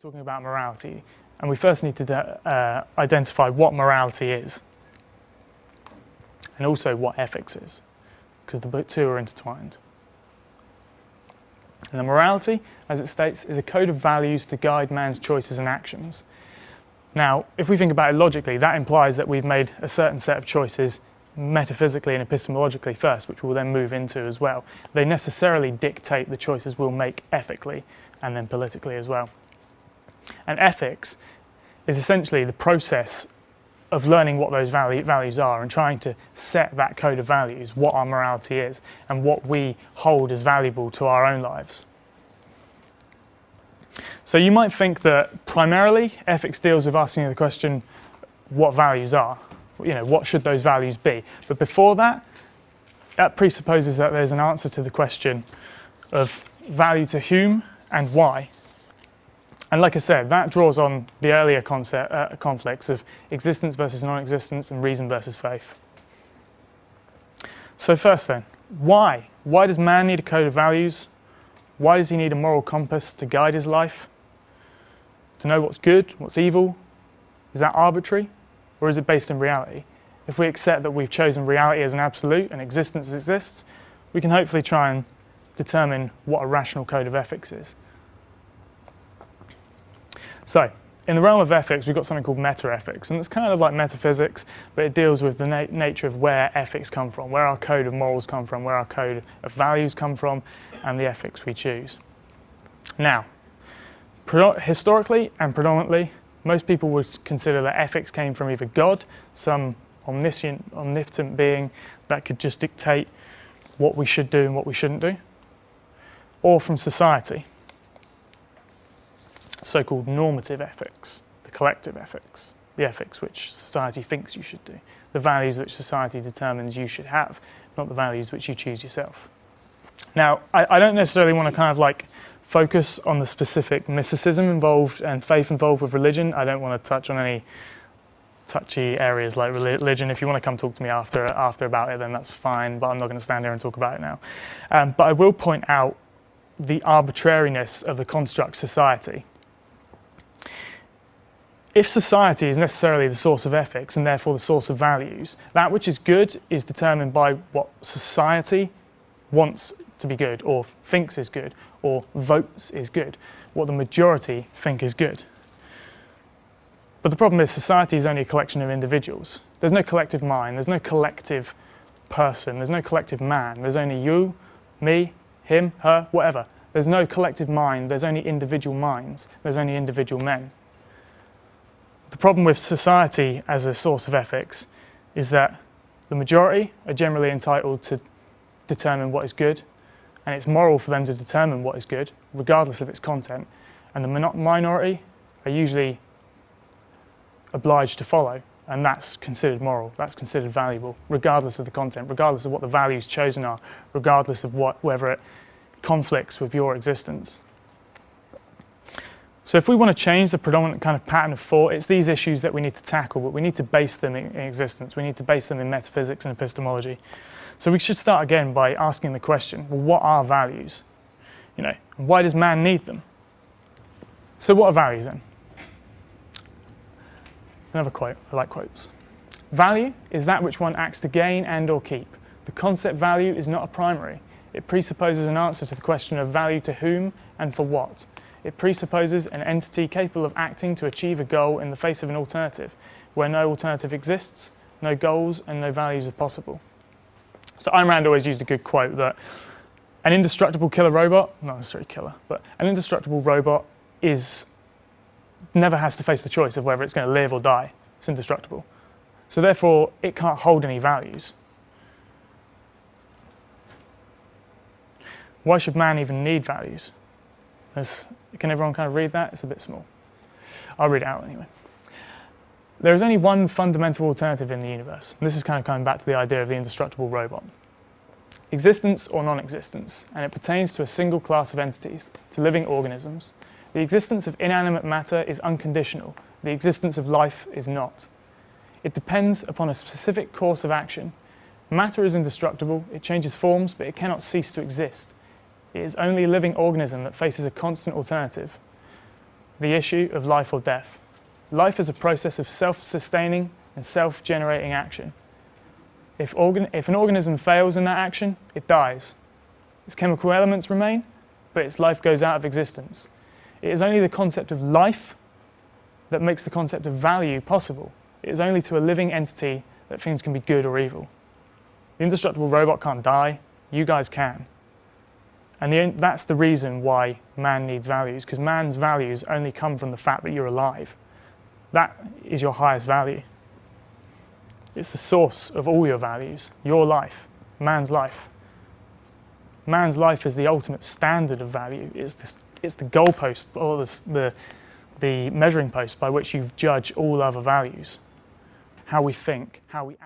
talking about morality, and we first need to identify what morality is and also what ethics is, because the two are intertwined. And the morality, as it states, is a code of values to guide man's choices and actions. Now, if we think about it logically, that implies that we've made a certain set of choices metaphysically and epistemologically first, which we'll then move into as well. They necessarily dictate the choices we'll make ethically and then politically as well. And ethics is essentially the process of learning what those values are and trying to set that code of values, what our morality is, and what we hold as valuable to our own lives. So you might think that primarily ethics deals with asking the question, what values are? You know, what should those values be? But before that, that presupposes that there's an answer to the question of value to whom and why. And like I said, that draws on the earlier conflicts of existence versus non-existence and reason versus faith. So first then, why? Why does man need a code of values? Why does he need a moral compass to guide his life? To know what's good, what's evil? Is that arbitrary? Or is it based in reality? If we accept that we've chosen reality as an absolute and existence exists, we can hopefully try and determine what a rational code of ethics is. So, in the realm of ethics, we've got something called meta-ethics, and it's kind of like metaphysics, but it deals with the nature of where ethics come from, where our code of morals come from, where our code of values come from, and the ethics we choose. Now, historically and predominantly, most people would consider that ethics came from either God, some omnipotent being that could just dictate what we should do and what we shouldn't do, or from society. So-called normative ethics, the collective ethics, the ethics which society thinks you should do, the values which society determines you should have, not the values which you choose yourself. Now, I don't necessarily want to kind of like focus on the specific mysticism involved and faith involved with religion. I don't want to touch on any touchy areas like religion. If you want to come talk to me after about it, then that's fine, but I'm not going to stand here and talk about it now. But I will point out the arbitrariness of the construct society. If society is necessarily the source of ethics and therefore the source of values, that which is good is determined by what society wants to be good or thinks is good or votes is good, what the majority think is good. But the problem is society is only a collection of individuals. There's no collective mind, there's no collective person, there's no collective man, there's only you, me, him, her, whatever. There's no collective mind, there's only individual minds, there's only individual men. The problem with society as a source of ethics is that the majority are generally entitled to determine what is good, and it's moral for them to determine what is good, regardless of its content, and the minority are usually obliged to follow, and that's considered moral, that's considered valuable, regardless of the content, regardless of what the values chosen are, regardless of whether it conflicts with your existence. So if we want to change the predominant kind of pattern of thought, it's these issues that we need to tackle, but we need to base them in existence. We need to base them in metaphysics and epistemology. So we should start again by asking the question, well, what are values? You know, and why does man need them? So what are values then? Another quote, I like quotes. Value is that which one acts to gain and or keep. The concept value is not a primary. It presupposes an answer to the question of value to whom and for what. It presupposes an entity capable of acting to achieve a goal in the face of an alternative. Where no alternative exists, no goals and no values are possible. So Ayn Rand always used a good quote that an indestructible killer robot, not necessarily killer, but an indestructible robot never has to face the choice of whether it's going to live or die. It's indestructible. So therefore, it can't hold any values. Why should man even need values? Can everyone kind of read that? It's a bit small. I'll read it out anyway. There is only one fundamental alternative in the universe. And this is kind of coming back to the idea of the indestructible robot. Existence or non-existence, and it pertains to a single class of entities, to living organisms. The existence of inanimate matter is unconditional. The existence of life is not. It depends upon a specific course of action. Matter is indestructible, it changes forms, but it cannot cease to exist. It is only a living organism that faces a constant alternative. the issue of life or death. Life is a process of self-sustaining and self-generating action. If an organism fails in that action, it dies. Its chemical elements remain, but its life goes out of existence. It is only the concept of life that makes the concept of value possible. It is only to a living entity that things can be good or evil. The indestructible robot can't die, you guys can. And that's the reason why man needs values, because man's values only come from the fact that you're alive. That is your highest value. It's the source of all your values, your life, man's life. Man's life is the ultimate standard of value. It's the goalpost, or the measuring post by which you judge all other values. How we think, how we act.